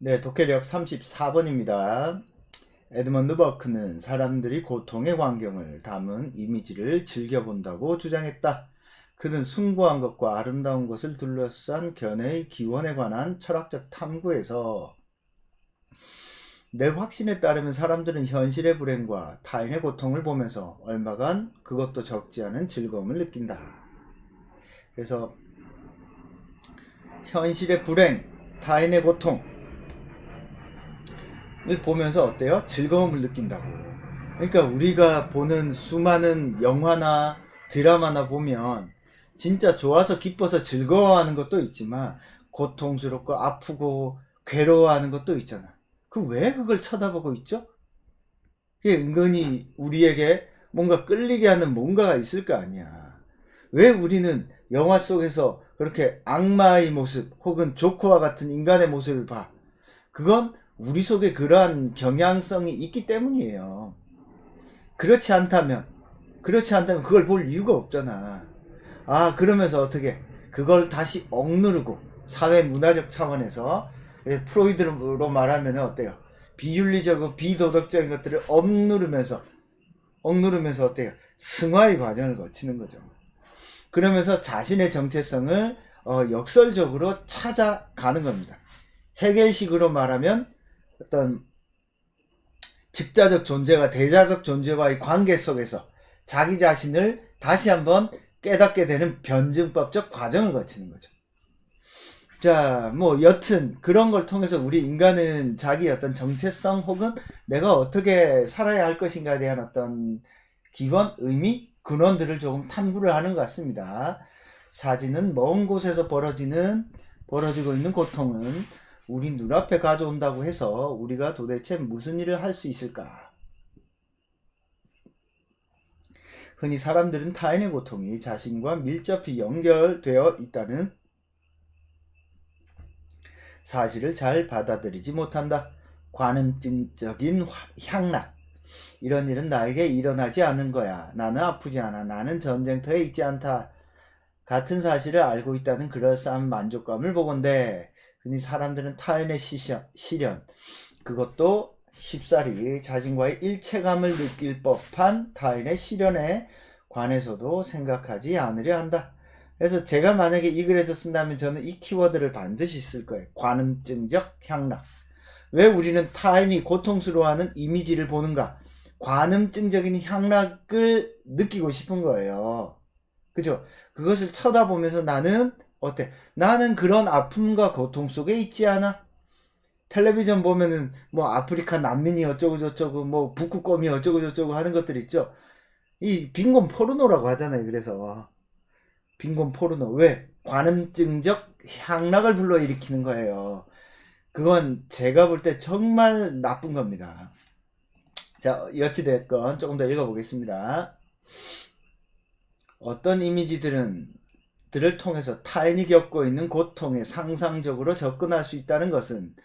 네, 독해력 34번입니다. 에드먼드 버크는 사람들이 고통의 광경을 담은 이미지를 즐겨본다고 주장했다. 그는 숭고한 것과 아름다운 것을 둘러싼 견해의 기원에 관한 철학적 탐구에서 내 확신에 따르면 사람들은 현실의 불행과 타인의 고통을 보면서 얼마간 그것도 적지 않은 즐거움을 느낀다. 그래서 현실의 불행, 타인의 고통을 보면서 어때요? 즐거움을 느낀다고. 그러니까 우리가 보는 수많은 영화나 드라마나 보면 진짜 좋아서 기뻐서 즐거워하는 것도 있지만 고통스럽고 아프고 괴로워하는 것도 있잖아. 왜 그걸 쳐다보고 있죠? 그게 은근히 우리에게 뭔가 끌리게 하는 뭔가가 있을 거 아니야. 왜 우리는 영화 속에서 그렇게 악마의 모습 혹은 조커와 같은 인간의 모습을 봐? 그건 우리 속에 그러한 경향성이 있기 때문이에요. 그렇지 않다면 그걸 볼 이유가 없잖아. 그러면서 어떻게 그걸 다시 억누르고 사회 문화적 차원에서 프로이드로 말하면 어때요? 비윤리적이고 비도덕적인 것들을 억누르면서 어때요? 승화의 과정을 거치는 거죠. 그러면서 자신의 정체성을 역설적으로 찾아가는 겁니다. 해겔식으로 말하면 어떤 직자적 존재가 대자적 존재와의 관계 속에서 자기 자신을 다시 한번 깨닫게 되는 변증법적 과정을 거치는 거죠. 자, 여튼 그런 걸 통해서 우리 인간은 자기 어떤 정체성 혹은 내가 어떻게 살아야 할 것인가에 대한 어떤 기본 의미, 근원들을 조금 탐구를 하는 것 같습니다. 사진은 먼 곳에서 벌어지고 있는 고통은 우리 눈앞에 가져온다고 해서 우리가 도대체 무슨 일을 할 수 있을까? 흔히 사람들은 타인의 고통이 자신과 밀접히 연결되어 있다는 사실을 잘 받아들이지 못한다. 관음증적인 향락. 이런 일은 나에게 일어나지 않은 거야. 나는 아프지 않아. 나는 전쟁터에 있지 않다. 같은 사실을 알고 있다는 그럴싸한 만족감을 보건대 흔히 사람들은 타인의 시련, 그것도 쉽사리 자신과의 일체감을 느낄 법한 타인의 시련에 관해서도 생각하지 않으려 한다. 그래서 제가 만약에 이 글에서 쓴다면 저는 이 키워드를 반드시 쓸 거예요. 관음증적 향락. 왜 우리는 타인이 고통스러워하는 이미지를 보는가? 관음증적인 향락을 느끼고 싶은 거예요. 그죠? 그것을 쳐다보면서 나는 어때? 나는 그런 아픔과 고통 속에 있지 않아? 텔레비전 보면은 아프리카 난민이 어쩌고 저쩌고 북극곰이 어쩌고 저쩌고 하는 것들 있죠. 이 빈곤 포르노라고 하잖아요. 그래서 빈곤 포르노. 왜? 관음증적 향락을 불러일으키는 거예요. 그건 제가 볼 때 정말 나쁜 겁니다. 자, 어찌됐건 조금 더 읽어보겠습니다. 어떤 이미지들을 통해서 타인이 겪고 있는 고통에 상상적으로 접근할 수 있다는 것은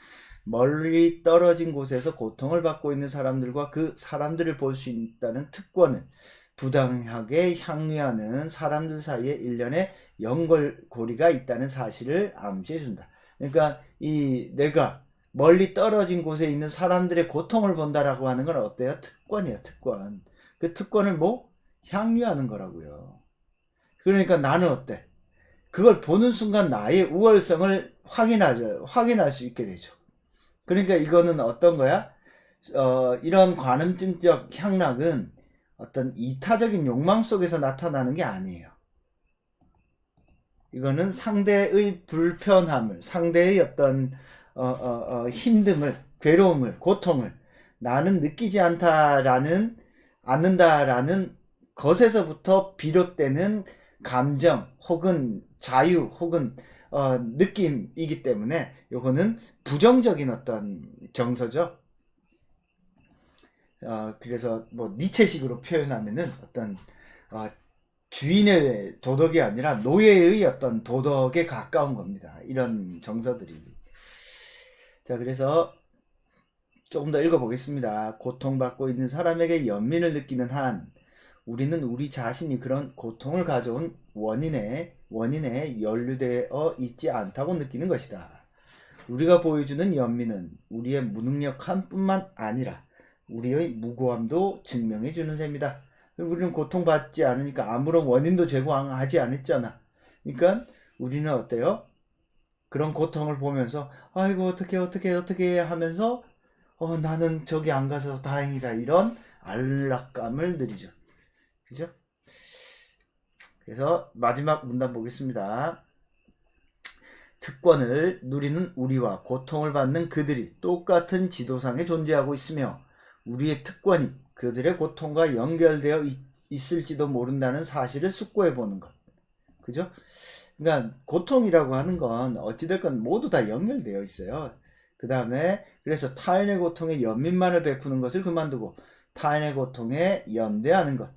멀리 떨어진 곳에서 고통을 받고 있는 사람들과 그 사람들을 볼 수 있다는 특권을 부당하게 향유하는 사람들 사이에 일련의 연결고리가 있다는 사실을 암시해준다. 그러니까 내가 멀리 떨어진 곳에 있는 사람들의 고통을 본다라고 하는 건 어때요? 특권이에요, 특권. 그 특권을 향유하는 거라고요. 그러니까 나는 어때? 그걸 보는 순간 나의 우월성을 확인할 수 있게 되죠. 그러니까 이거는 어떤 거야? 이런 관음증적 향락은 어떤 이타적인 욕망 속에서 나타나는 게 아니에요. 이거는 상대의 불편함을, 상대의 어떤 힘듦을, 괴로움을, 고통을 나는 느끼지 않는다라는 것에서부터 비롯되는 감정 혹은 자유 혹은 느낌이기 때문에 요거는 부정적인 어떤 정서죠. 그래서 니체식으로 표현하면은 어떤 주인의 도덕이 아니라 노예의 어떤 도덕에 가까운 겁니다. 이런 정서들이. 자, 그래서 조금 더 읽어보겠습니다. 고통받고 있는 사람에게 연민을 느끼는 한 우리는 우리 자신이 그런 고통을 가져온 원인에 연루되어 있지 않다고 느끼는 것이다. 우리가 보여주는 연민은 우리의 무능력함 뿐만 아니라 우리의 무고함도 증명해 주는 셈이다. 우리는 고통받지 않으니까 아무런 원인도 제공하지 않았잖아. 그러니까 우리는 어때요? 그런 고통을 보면서 아이고 어떻게 하면서 나는 저기 안 가서 다행이다, 이런 안락감을 누리죠. 그죠? 그래서 마지막 문단 보겠습니다. 특권을 누리는 우리와 고통을 받는 그들이 똑같은 지도상에 존재하고 있으며 우리의 특권이 그들의 고통과 연결되어 있을지도 모른다는 사실을 숙고해 보는 것. 그죠? 그러니까 고통이라고 하는 건 어찌됐건 모두 다 연결되어 있어요. 그 다음에 그래서 타인의 고통에 연민만을 베푸는 것을 그만두고 타인의 고통에 연대하는 것,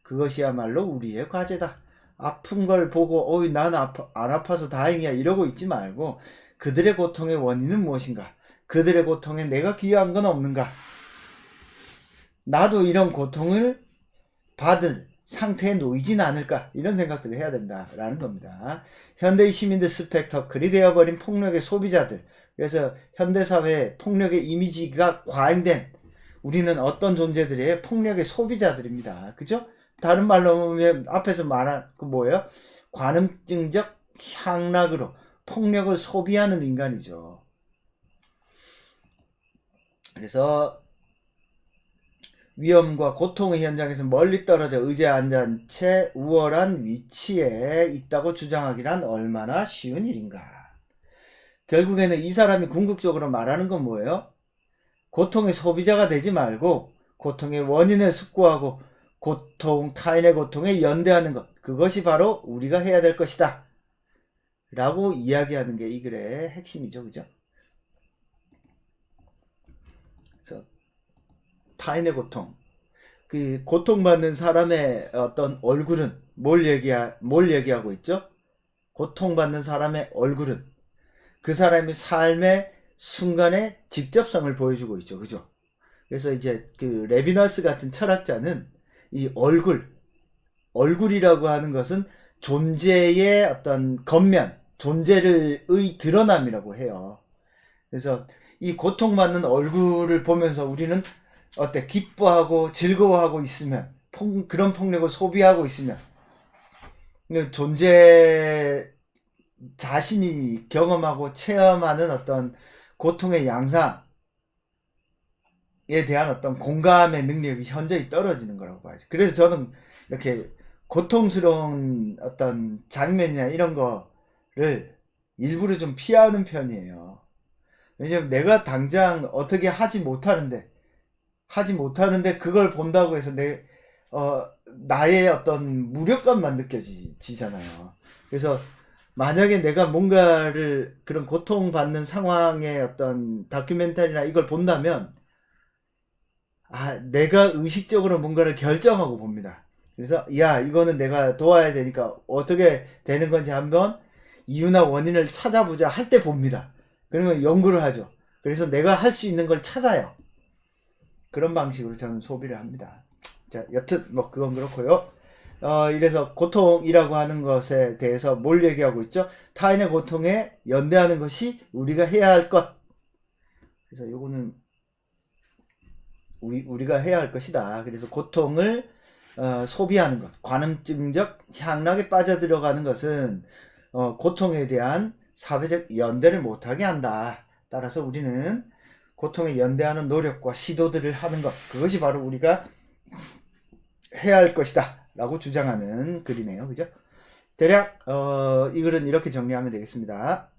그것이야말로 우리의 과제다. 아픈 걸 보고 나는 안 아파서 다행이야 이러고 있지 말고 그들의 고통의 원인은 무엇인가, 그들의 고통에 내가 기여한 건 없는가, 나도 이런 고통을 받을 상태에 놓이진 않을까, 이런 생각들을 해야 된다라는 겁니다. 현대의 시민들 스펙터클이 되어버린 폭력의 소비자들, 그래서 현대사회에 폭력의 이미지가 과잉된 우리는 어떤 존재들이에요? 폭력의 소비자들입니다. 그죠? 다른 말로 하면 앞에서 말한 그 뭐예요? 관음증적 향락으로 폭력을 소비하는 인간이죠. 그래서 위험과 고통의 현장에서 멀리 떨어져 의자에 앉은 채 우월한 위치에 있다고 주장하기란 얼마나 쉬운 일인가. 결국에는 이 사람이 궁극적으로 말하는 건 뭐예요? 고통의 소비자가 되지 말고 고통의 원인을 숙고하고 타인의 고통에 연대하는 것, 그것이 바로 우리가 해야 될 것이다 라고 이야기하는 게 이 글의 핵심이죠. 그죠? 그래서 타인의 고통, 그 고통받는 사람의 어떤 얼굴은 뭘 얘기하고 있죠? 고통받는 사람의 얼굴은 그 사람의 삶의 순간의 직접성을 보여주고 있죠. 그죠? 그래서 이제 그 레비너스 같은 철학자는 이 얼굴이라고 하는 것은 존재의 어떤 겉면, 존재의 드러남이라고 해요. 그래서 이 고통받는 얼굴을 보면서 우리는 기뻐하고 즐거워하고 있으면, 그런 폭력을 소비하고 있으면 존재 자신이 경험하고 체험하는 어떤 고통의 양상에 대한 어떤 공감의 능력이 현저히 떨어지는 거라고 봐야죠. 그래서 저는 이렇게 고통스러운 어떤 장면이나 이런 거를 일부러 좀 피하는 편이에요. 왜냐면 내가 당장 어떻게 하지 못하는데 그걸 본다고 해서 나의 어떤 무력감만 느껴지잖아요. 그래서 만약에 내가 뭔가를 그런 고통받는 상황의 어떤 다큐멘터리나 이걸 본다면 내가 의식적으로 뭔가를 결정하고 봅니다. 그래서 이거는 내가 도와야 되니까 어떻게 되는 건지 한번 이유나 원인을 찾아보자 할 때 봅니다. 그러면 연구를 하죠. 그래서 내가 할 수 있는 걸 찾아요. 그런 방식으로 저는 소비를 합니다. 자, 여튼 그건 그렇고요. 이래서 고통이라고 하는 것에 대해서 뭘 얘기하고 있죠? 타인의 고통에 연대하는 것이 우리가 해야 할 것. 그래서 요거는 우리가 해야 할 것이다. 그래서 고통을 소비하는 것, 관음증적 향락에 빠져들어가는 것은 고통에 대한 사회적 연대를 못하게 한다. 따라서 우리는 고통에 연대하는 노력과 시도들을 하는 것, 그것이 바로 우리가 해야 할 것이다 라고 주장하는 글이네요. 그죠? 대략 이 글은 이렇게 정리하면 되겠습니다.